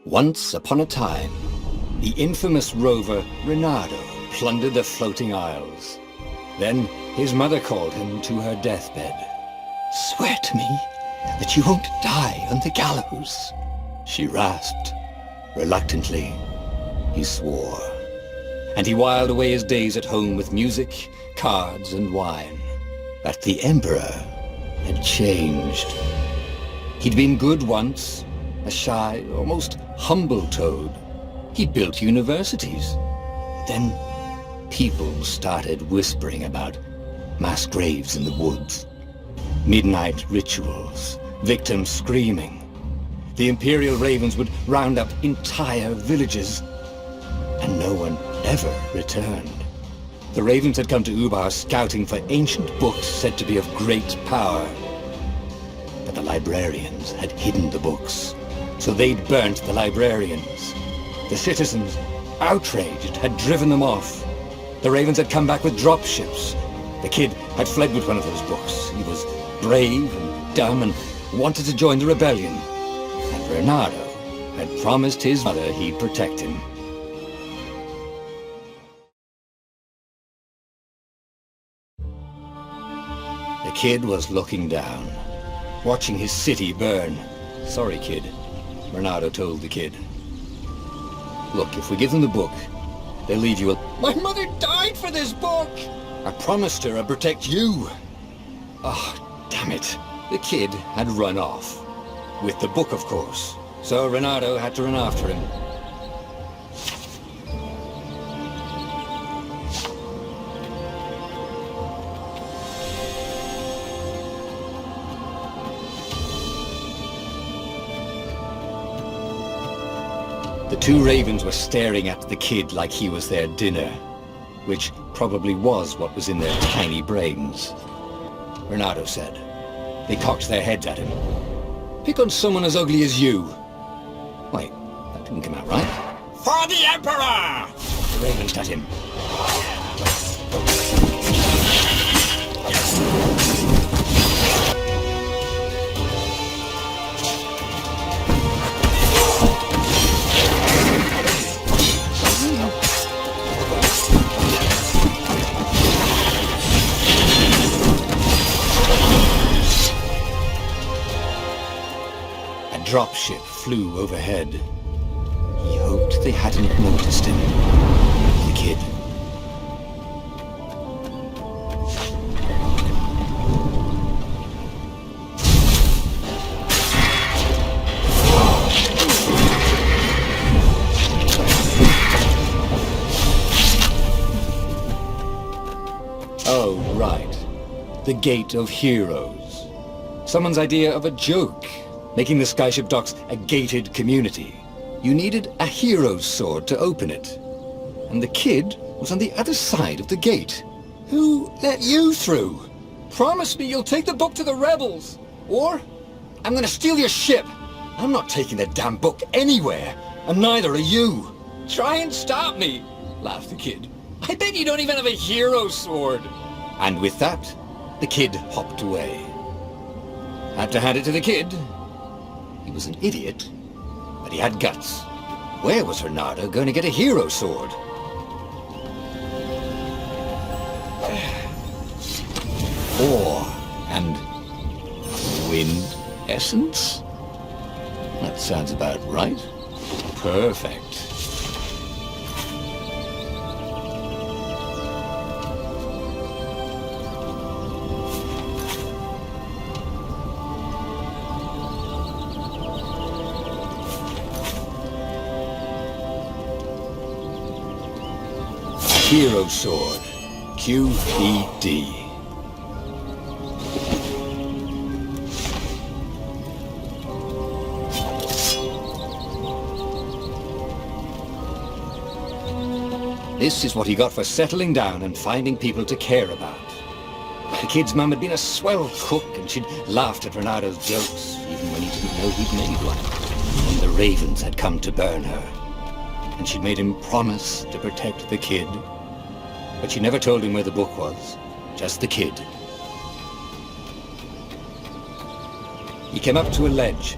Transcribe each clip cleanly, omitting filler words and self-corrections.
Once upon a time, the infamous rover Reynardo plundered the floating isles. Then his mother called him to her deathbed. "Swear to me that you won't die on the gallows," she rasped. Reluctantly, he swore. And he whiled away his days at home with music, cards, and wine. But the Emperor had changed. He'd been good once, a shy, almost humble toad. He'd built universities. Then people started whispering about mass graves in the woods, midnight rituals, victims screaming. The Imperial Ravens would round up entire villages, and no one ever returned. The Ravens had come to Ubar scouting for ancient books said to be of great power. But the librarians had hidden the books, so they'd burnt the librarians. The citizens, outraged, had driven them off. The Ravens had come back with dropships. The kid had fled with one of those books. He was brave and dumb and wanted to join the rebellion. And Reynardo had promised his mother he'd protect him. The kid was looking down, watching his city burn. "Sorry, kid," Reynardo told the kid. "Look, if we give them the book, they'll leave you a..." "My mother died for this book!" "I promised her I'd protect you." "Oh, damn it." The kid had run off. With the book, of course. So Reynardo had to run after him. The two Ravens were staring at the kid like he was their dinner, which probably was what was in their tiny brains. Reynardo said. They cocked their heads at him. "Pick on someone as ugly as you." Wait, that didn't come out right. "For the Emperor!" The Ravens cut him. A dropship flew overhead. He hoped they hadn't noticed him. The kid. Oh, right. The Gate of Heroes. Someone's idea of a joke. Making the skyship docks a gated community. You needed a hero's sword to open it. And the kid was on the other side of the gate. Who let you through? Promise me you'll take the book to the rebels. Or I'm gonna steal your ship. I'm not taking the damn book anywhere. And neither are you. Try and stop me, laughed the kid. I bet you don't even have a hero sword. And with that, the kid hopped away. Had to hand it to the kid. He was an idiot, but he had guts. Where was Reynardo going to get a hero sword? Ore and wind essence? That sounds about right. Perfect. Hero Sword, QED. This is what he got for settling down and finding people to care about. The kid's mum had been a swell cook and she'd laughed at Reynardo's jokes, even when he didn't know he'd made one. And the Ravens had come to burn her. And she'd made him promise to protect the kid. But she never told him where the book was, just the kid. He came up to a ledge.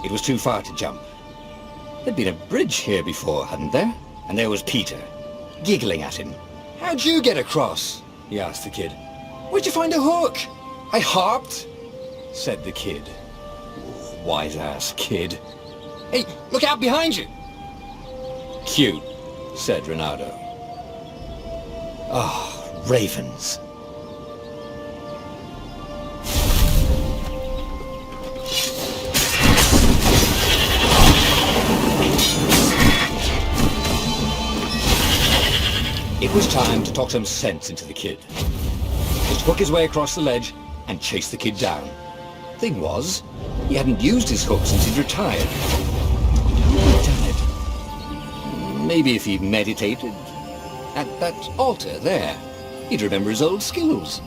It was too far to jump. There'd been a bridge here before, hadn't there? And there was Peter, giggling at him. "How'd you get across?" he asked the kid. "Where'd you find a hook?" "I hopped," said the kid. Wise-ass kid. "Hey, look out behind you!" "Cute," said Renato. Ah, ravens. It was time to talk some sense into the kid. He took his way across the ledge and chased the kid down. Thing was, he hadn't used his hook since he'd retired. How had he done it? Maybe if he meditated at that altar there, he'd remember his old skills.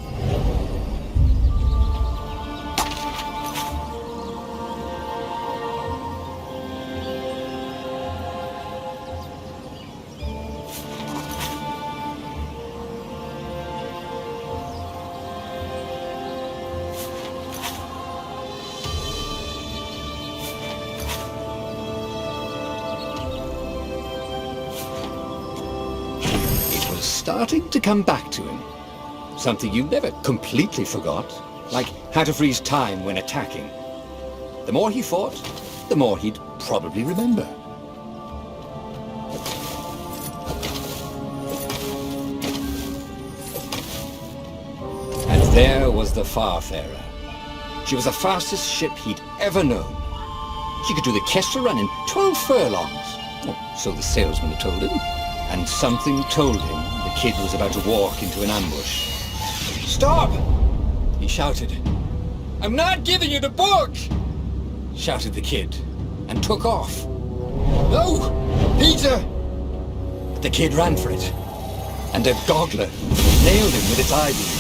Starting to come back to him. Something you never completely forgot, like how to freeze time when attacking. The more he fought, the more he'd probably remember. And there was the Farfarer. She was the fastest ship he'd ever known. She could do the Kestra run in 12 furlongs. Oh, so the salesman had told him. And something told him the kid was about to walk into an ambush. "Stop!" he shouted. "I'm not giving you the book!" shouted the kid, and took off. "No! Peter!" But the kid ran for it, and a goggler nailed him with its eye-beam.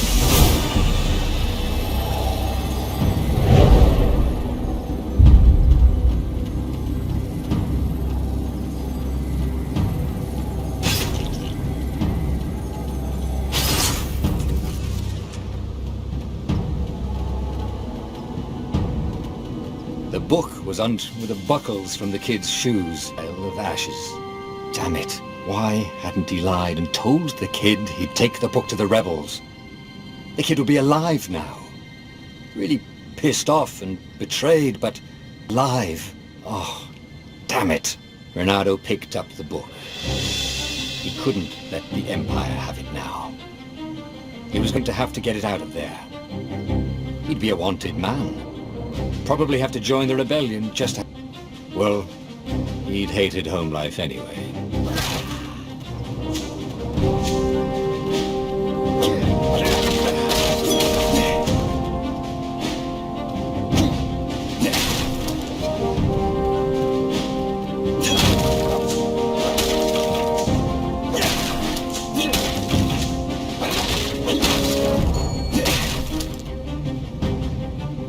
The book was under the buckles from the kid's shoes, a pile of ashes. Damn it, why hadn't he lied and told the kid he'd take the book to the rebels? The kid would be alive now. Really pissed off and betrayed, but alive. Oh, damn it. Renato picked up the book. He couldn't let the Empire have it now. He was going to have to get it out of there. He'd be a wanted man. Probably have to join the rebellion just to... Well, he'd hated home life anyway.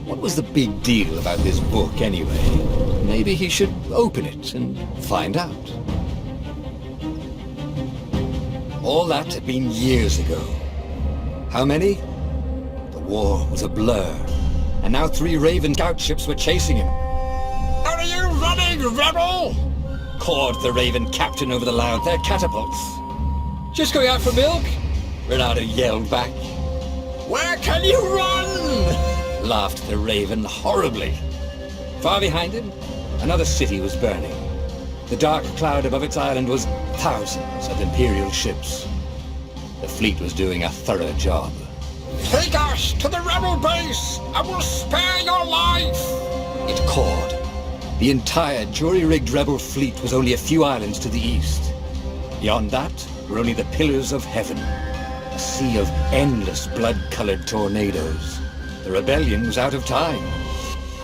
What was the big deal about this book anyway? Maybe he should open it and find out. All that had been years ago. How many? The war was a blur, and now 3 Raven scout ships were chasing him. "Are you running, rebel?" cawed the Raven captain over the loud, their catapults. "Just going out for milk?" Renato yelled back. "Where can you run?" laughed the Raven horribly. Far behind him, another city was burning. The dark cloud above its island was thousands of Imperial ships. The fleet was doing a thorough job. "Take us to the rebel base, and we'll spare your life!" it cawed. The entire jury-rigged rebel fleet was only a few islands to the east. Beyond that were only the pillars of heaven, a sea of endless blood-colored tornadoes. The rebellion was out of time.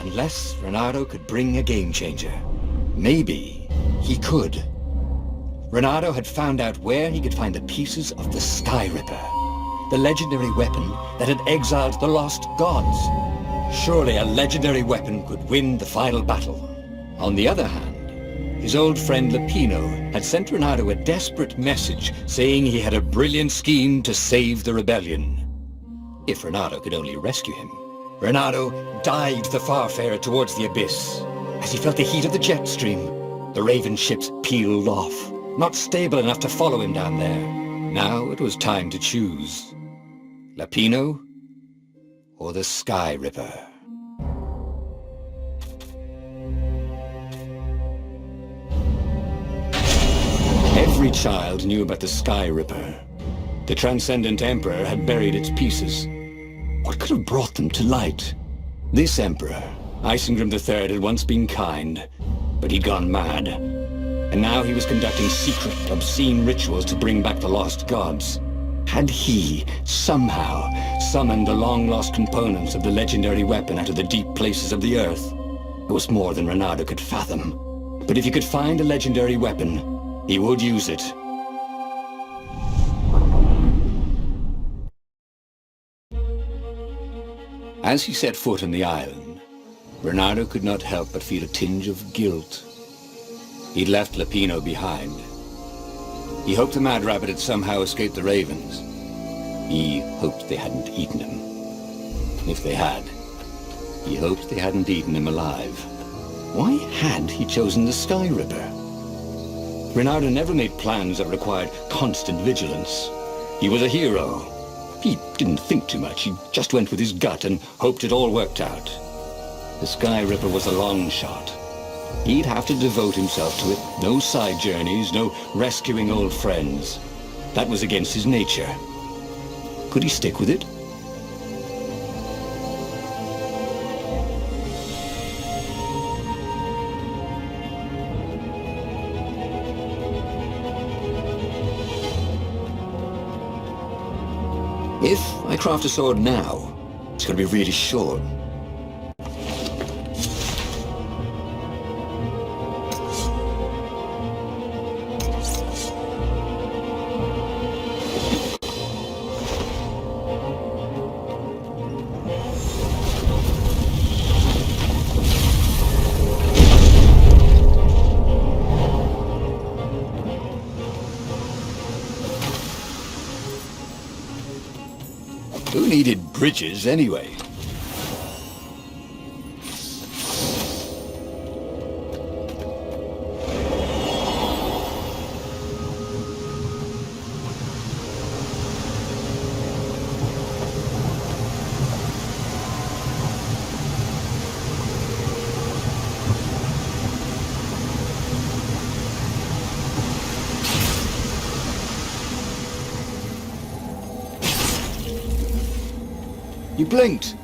Unless Renato could bring a game-changer. Maybe he could. Renato had found out where he could find the pieces of the Sky Ripper, the legendary weapon that had exiled the lost gods. Surely a legendary weapon could win the final battle. On the other hand, his old friend Lupino had sent Renato a desperate message saying he had a brilliant scheme to save the rebellion. If Renato could only rescue him. Renato dived the Farfarer towards the abyss. As he felt the heat of the jet stream, The Raven ships peeled off, not stable enough to follow him down there. Now it was time to choose. Lapino or the Sky Ripper? Every child knew about the Sky Ripper. The Transcendent Emperor had buried its pieces. What could have brought them to light? This Emperor, Isengrim III, had once been kind, but he'd gone mad. And now he was conducting secret, obscene rituals to bring back the lost gods. Had he, somehow, summoned the long-lost components of the legendary weapon out of the deep places of the earth? It was more than Reynardo could fathom. But if he could find a legendary weapon, he would use it. As he set foot on the island, Reynardo could not help but feel a tinge of guilt. He'd left Lapino behind. He hoped the Mad Rabbit had somehow escaped the Ravens. He hoped they hadn't eaten him. If they had, he hoped they hadn't eaten him alive. Why had he chosen the Sky Ripper? Reynardo never made plans that required constant vigilance. He was a hero. He didn't think too much. He just went with his gut and hoped it all worked out. The Sky Ripper was a long shot. He'd have to devote himself to it. No side journeys, no rescuing old friends. That was against his nature. Could he stick with it? If I craft a sword now, it's going to be really short. Who needed bridges anyway? You blinked.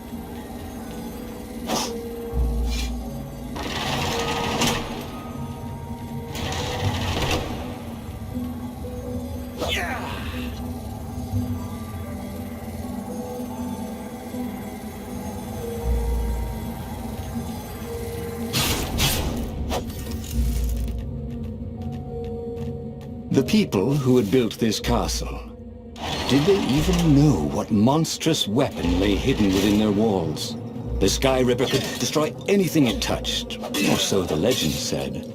The people who had built this castle, did they even know what monstrous weapon lay hidden within their walls? The Sky Ripper could destroy anything it touched, or so the legend said.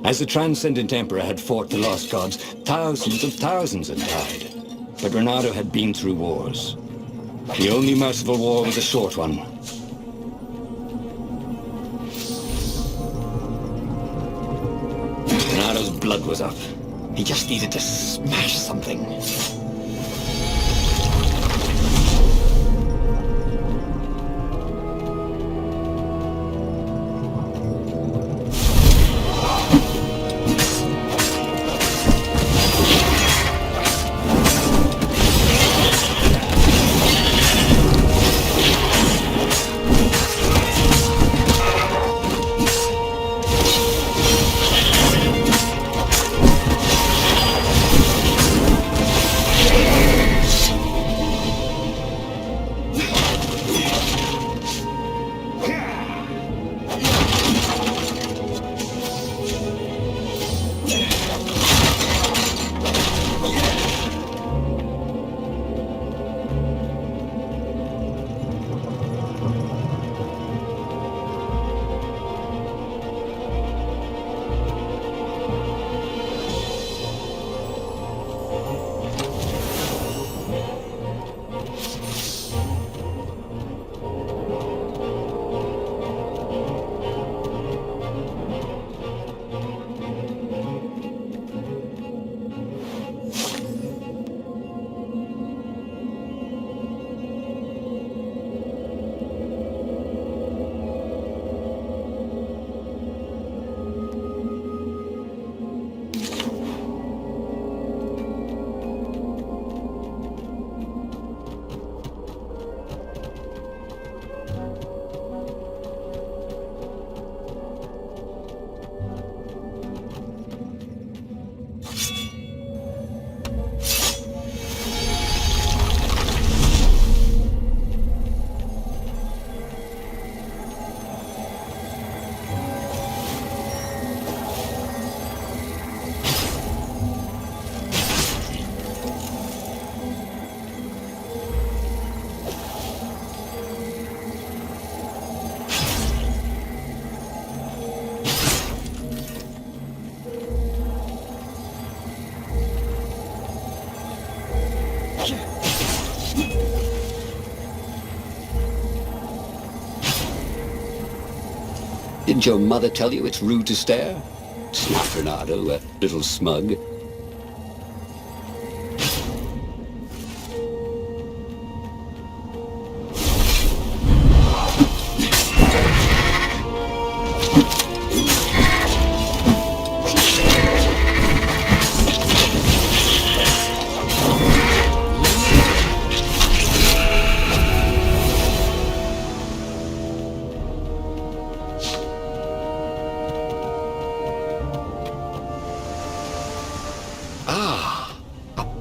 As the Transcendent Emperor had fought the lost gods, thousands of thousands had died. But Reynardo had been through wars. The only merciful war was a short one. Reynardo's blood was up. He just needed to smash something. Didn't your mother tell you it's rude to stare? Snapped Renato, a little smug.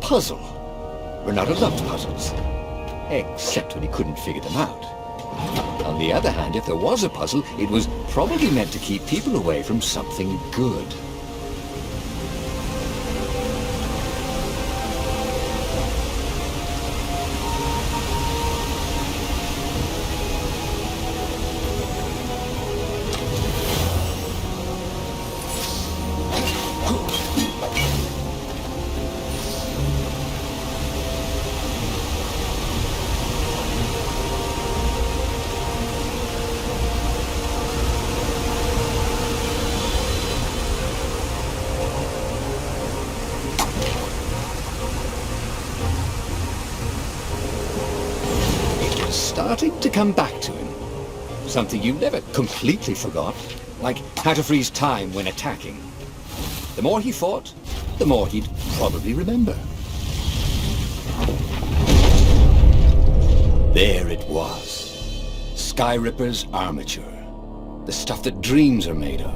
Puzzle. Renato loved puzzles, except when he couldn't figure them out. On the other hand, if there was a puzzle, it was probably meant to keep people away from something good. Starting to come back to him. Something you never completely forgot, like how to freeze time when attacking. The more he fought, the more he'd probably remember. There it was. Skyripper's armature. The stuff that dreams are made of.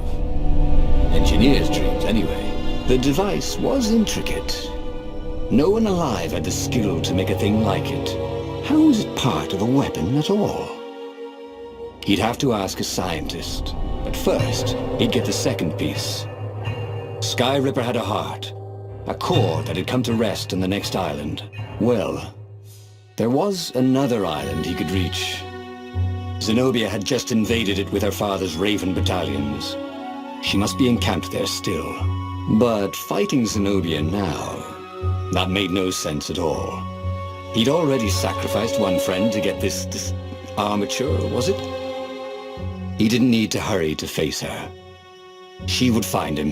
Engineers' dreams, anyway. The device was intricate. No one alive had the skill to make a thing like it. How was it part of a weapon at all? He'd have to ask a scientist, but first, he'd get the second piece. Skyripper had a heart, a core that had come to rest on the next island. Well, there was another island he could reach. Zenobia had just invaded it with her father's Raven battalions. She must be encamped there still. But fighting Zenobia now, that made no sense at all. He'd already sacrificed one friend to get this armature, was it? He didn't need to hurry to face her. She would find him.